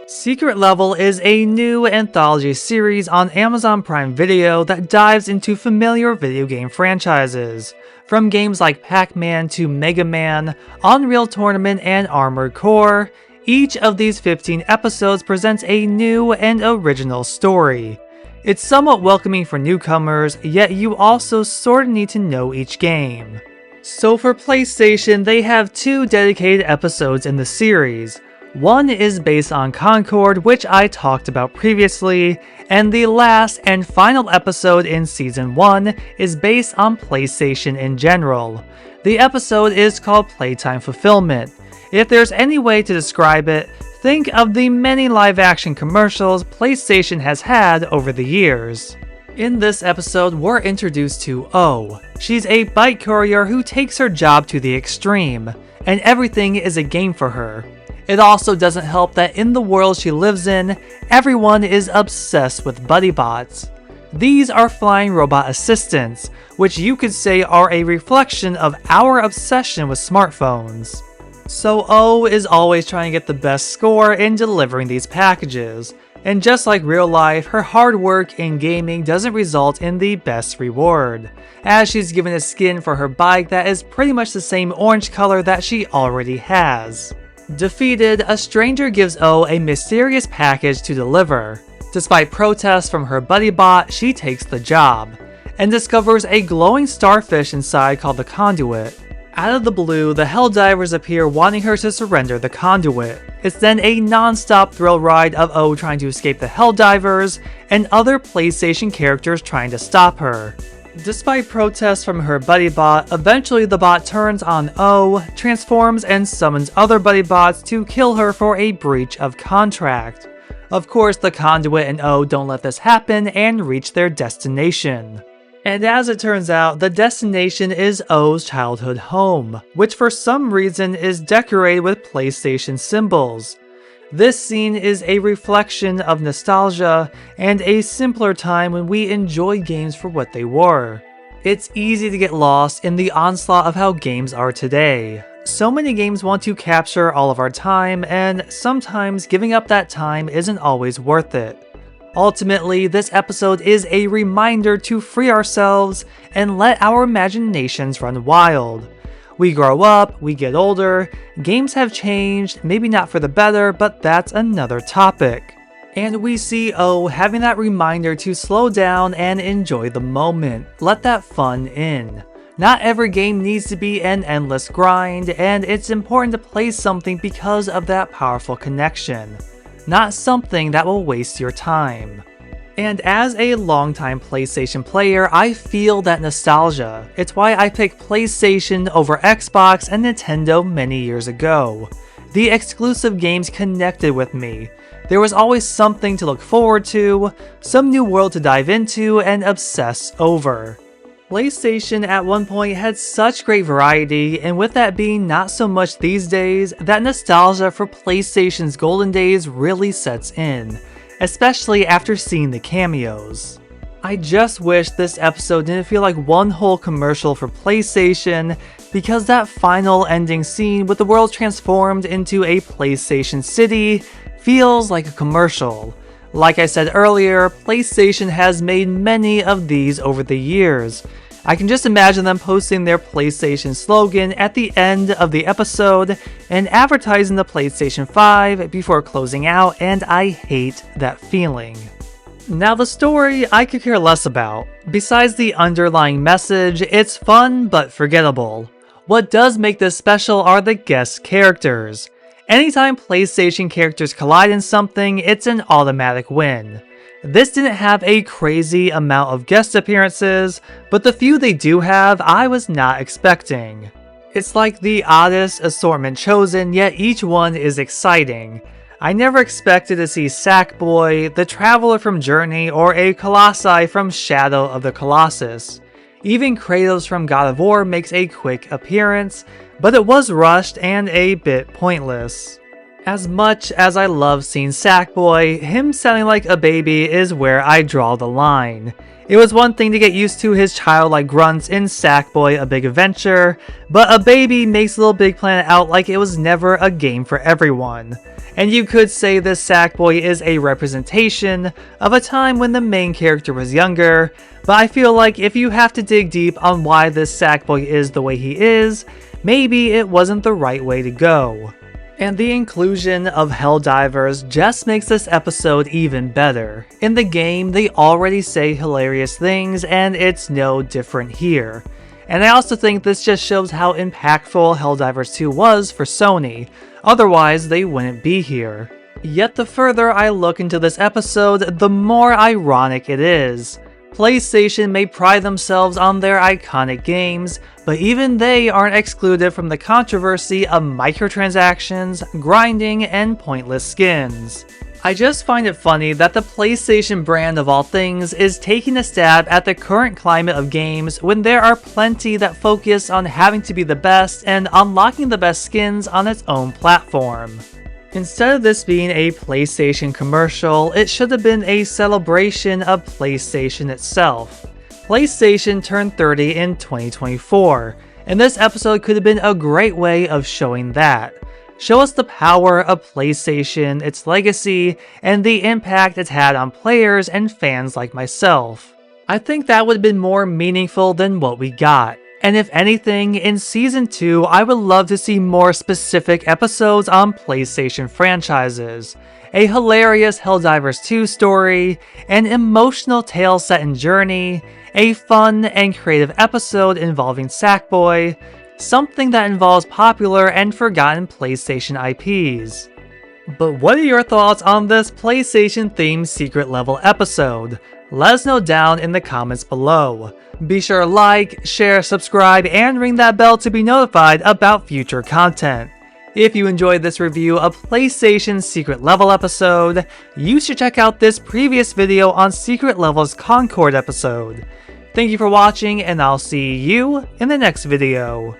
Secret Level is a new anthology series on Amazon Prime Video that dives into familiar video game franchises. From games like Pac-Man to Mega Man, Unreal Tournament, and Armored Core, each of these 15 episodes presents a new and original story. It's somewhat welcoming for newcomers, yet you also sorta need to know each game. So for PlayStation, they have 2 dedicated episodes in the series. One is based on Concord, which I talked about previously, and the last and final episode in Season 1 is based on PlayStation in general. The episode is called Playtime Fulfillment. If there's any way to describe it, think of the many live-action commercials PlayStation has had over the years. In this episode, we're introduced to O. She's a bike courier who takes her job to the extreme, and everything is a game for her. It also doesn't help that in the world she lives in, everyone is obsessed with buddy bots. These are flying robot assistants, which you could say are a reflection of our obsession with smartphones. So O is always trying to get the best score in delivering these packages, and just like real life, her hard work in gaming doesn't result in the best reward, as she's given a skin for her bike that is pretty much the same orange color that she already has. Defeated, a stranger gives O a mysterious package to deliver. Despite protests from her buddy bot, she takes the job, and discovers a glowing starfish inside called the Conduit. Out of the blue, the Helldivers appear wanting her to surrender the Conduit. It's then a non-stop thrill ride of O trying to escape the Helldivers, and other PlayStation characters trying to stop her. Despite protests from her buddy bot, eventually the bot turns on O, transforms, and summons other buddy bots to kill her for a breach of contract. Of course, the Conduit and O don't let this happen and reach their destination. And as it turns out, the destination is O's childhood home, which for some reason is decorated with PlayStation symbols. This scene is a reflection of nostalgia and a simpler time when we enjoyed games for what they were. It's easy to get lost in the onslaught of how games are today. So many games want to capture all of our time, and sometimes giving up that time isn't always worth it. Ultimately, this episode is a reminder to free ourselves and let our imaginations run wild. We grow up, we get older, games have changed, maybe not for the better, but that's another topic. And we see O having that reminder to slow down and enjoy the moment, let that fun in. Not every game needs to be an endless grind, and it's important to play something because of that powerful connection. Not something that will waste your time. And as a longtime PlayStation player, I feel that nostalgia. It's why I picked PlayStation over Xbox and Nintendo many years ago. The exclusive games connected with me. There was always something to look forward to, some new world to dive into and obsess over. PlayStation at one point had such great variety, and with that being not so much these days, that nostalgia for PlayStation's golden days really sets in, especially after seeing the cameos. I just wish this episode didn't feel like one whole commercial for PlayStation, because that final ending scene with the world transformed into a PlayStation City feels like a commercial. Like I said earlier, PlayStation has made many of these over the years. I can just imagine them posting their PlayStation slogan at the end of the episode and advertising the PlayStation 5 before closing out, and I hate that feeling. Now the story I could care less about. Besides the underlying message, it's fun but forgettable. What does make this special are the guest characters. Anytime PlayStation characters collide in something, it's an automatic win. This didn't have a crazy amount of guest appearances, but the few they do have, I was not expecting. It's like the oddest assortment chosen, yet each one is exciting. I never expected to see Sackboy, the Traveler from Journey, or a Colossi from Shadow of the Colossus. Even Kratos from God of War makes a quick appearance, but it was rushed and a bit pointless. As much as I love seeing Sackboy, him sounding like a baby is where I draw the line. It was one thing to get used to his childlike grunts in Sackboy: A Big Adventure, but a baby makes Little Big Planet out like it was never a game for everyone. And you could say this Sackboy is a representation of a time when the main character was younger, but I feel like if you have to dig deep on why this Sackboy is the way he is, maybe it wasn't the right way to go. And the inclusion of Helldivers just makes this episode even better. In the game, they already say hilarious things, and it's no different here. And I also think this just shows how impactful Helldivers 2 was for Sony, otherwise they wouldn't be here. Yet the further I look into this episode, the more ironic it is. PlayStation may pride themselves on their iconic games, but even they aren't excluded from the controversy of microtransactions, grinding, and pointless skins. I just find it funny that the PlayStation brand of all things is taking a stab at the current climate of games when there are plenty that focus on having to be the best and unlocking the best skins on its own platform. Instead of this being a PlayStation commercial, it should have been a celebration of PlayStation itself. PlayStation turned 30 in 2024, and this episode could have been a great way of showing that. Show us the power of PlayStation, its legacy, and the impact it's had on players and fans like myself. I think that would have been more meaningful than what we got. And if anything, in Season 2, I would love to see more specific episodes on PlayStation franchises. A hilarious Helldivers 2 story, an emotional tale set in Journey, a fun and creative episode involving Sackboy, something that involves popular and forgotten PlayStation IPs. But what are your thoughts on this PlayStation-themed secret level episode? Let us know down in the comments below. Be sure to like, share, subscribe, and ring that bell to be notified about future content. If you enjoyed this review of PlayStation's Secret Level episode, you should check out this previous video on Secret Level's Concord episode. Thank you for watching, and I'll see you in the next video.